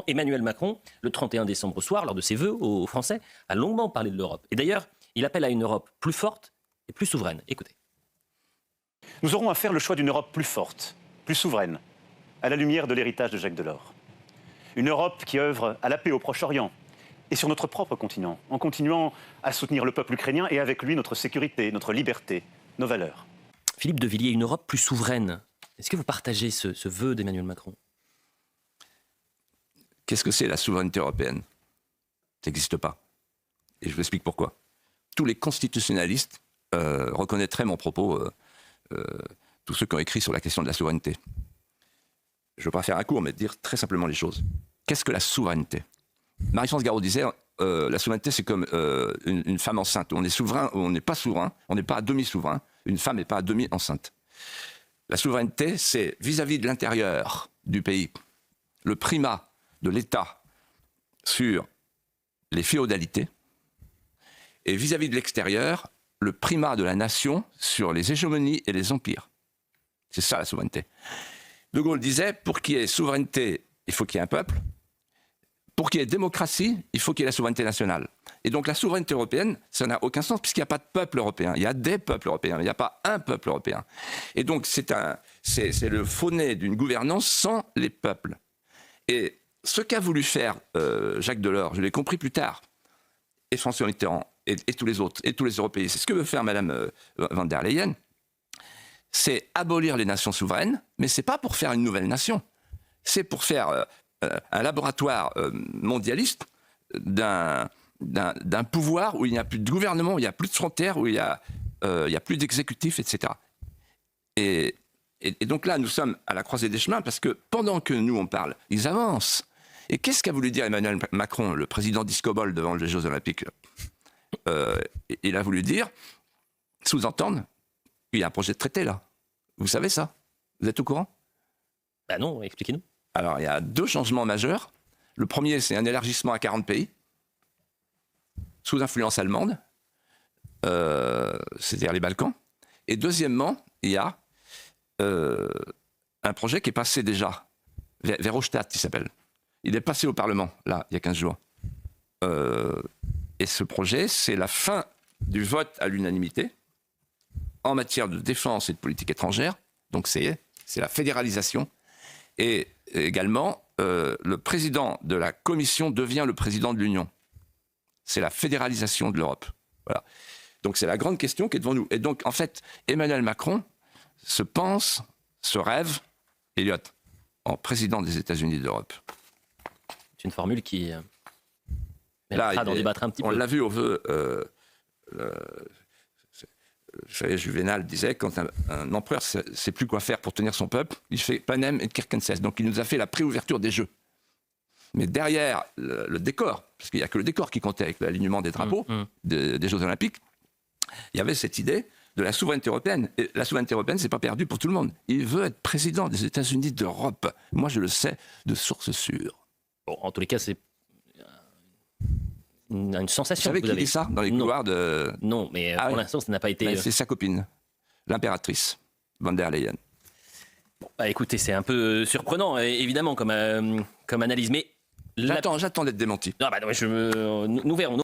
Emmanuel Macron, le 31 décembre au soir, lors de ses vœux aux Français, a longuement parlé de l'Europe. Et d'ailleurs, il appelle à une Europe plus forte et plus souveraine. Écoutez. Nous aurons à faire le choix d'une Europe plus forte, plus souveraine, à la lumière de l'héritage de Jacques Delors. Une Europe qui œuvre à la paix au Proche-Orient et sur notre propre continent, en continuant à soutenir le peuple ukrainien et avec lui notre sécurité, notre liberté, nos valeurs. Philippe de Villiers, une Europe plus souveraine. Est-ce que vous partagez ce vœu d'Emmanuel Macron ? Qu'est-ce que c'est la souveraineté européenne ? Ça n'existe pas. Et je vous explique pourquoi. Tous les constitutionnalistes reconnaîtraient mon propos, tous ceux qui ont écrit sur la question de la souveraineté. Je ne veux pas faire un cours, mais dire très simplement les choses. Qu'est-ce que la souveraineté ? Marie-France Garot disait, la souveraineté c'est comme une femme enceinte. On est souverain ou on n'est pas souverain, on n'est pas à demi-souverain. Une femme n'est pas à demi-enceinte. La souveraineté, c'est vis-à-vis de l'intérieur du pays, le primat de l'État sur les féodalités, et vis-à-vis de l'extérieur, le primat de la nation sur les hégémonies et les empires. C'est ça la souveraineté. De Gaulle disait, pour qu'il y ait souveraineté, il faut qu'il y ait un peuple. Pour qu'il y ait démocratie, il faut qu'il y ait la souveraineté nationale. Et donc la souveraineté européenne, ça n'a aucun sens puisqu'il n'y a pas de peuple européen. Il y a des peuples européens, mais il n'y a pas un peuple européen. Et donc c'est le faux-nez d'une gouvernance sans les peuples. Et ce qu'a voulu faire Jacques Delors, je l'ai compris plus tard, et François Mitterrand, et tous les autres, et tous les Européens, c'est ce que veut faire Mme van der Leyen, c'est abolir les nations souveraines, mais ce n'est pas pour faire une nouvelle nation. C'est pour faire un laboratoire mondialiste d'un pouvoir où il n'y a plus de gouvernement, où il n'y a plus de frontières, où il n'y a plus d'exécutif, etc. Et donc là, nous sommes à la croisée des chemins parce que pendant que nous, on parle, ils avancent. Et qu'est-ce qu'a voulu dire Emmanuel Macron, le président d'Iscobol devant les Jeux Olympiques ? Il a voulu dire, sous-entendre, qu'il y a un projet de traité là. Vous savez ça ? Vous êtes au courant ? Ben non, expliquez-nous. Alors, il y a deux changements majeurs. Le premier, c'est un élargissement à 40 pays, sous influence allemande, c'est-à-dire les Balkans. Et deuxièmement, il y a un projet qui est passé déjà, Verhofstadt, il s'appelle. Il est passé au Parlement, là, il y a 15 jours. Et ce projet, c'est la fin du vote à l'unanimité en matière de défense et de politique étrangère. Donc, c'est la fédéralisation. Et également, le président de la Commission devient le président de l'Union. C'est la fédéralisation de l'Europe. Voilà. Donc c'est la grande question qui est devant nous. Et donc, en fait, Emmanuel Macron se rêve, Elliot, en président des États-Unis d'Europe. C'est une formule qui là, d'en débattre un petit peu. On l'a vu au vœu. Vous savez, Juvénal disait, quand un empereur ne sait plus quoi faire pour tenir son peuple, il fait Panem et Circenses. Donc il nous a fait la préouverture des Jeux. Mais derrière le décor, parce qu'il n'y a que le décor qui comptait avec l'alignement des drapeaux des Jeux Olympiques, il y avait cette idée de la souveraineté européenne. Et la souveraineté européenne, ce n'est pas perdu pour tout le monde. Il veut être président des États-Unis d'Europe. Moi, je le sais de source sûre. Bon, en tous les cas, c'est une sensation. Vous savez qui dit ça dans les couloirs de... Non, mais pour l'instant, ça n'a pas été... C'est sa copine, l'impératrice von der Leyen. Bon, bah, écoutez, c'est un peu surprenant, évidemment, comme analyse, mais... J'attends d'être démenti. Non, bah, nous verrons.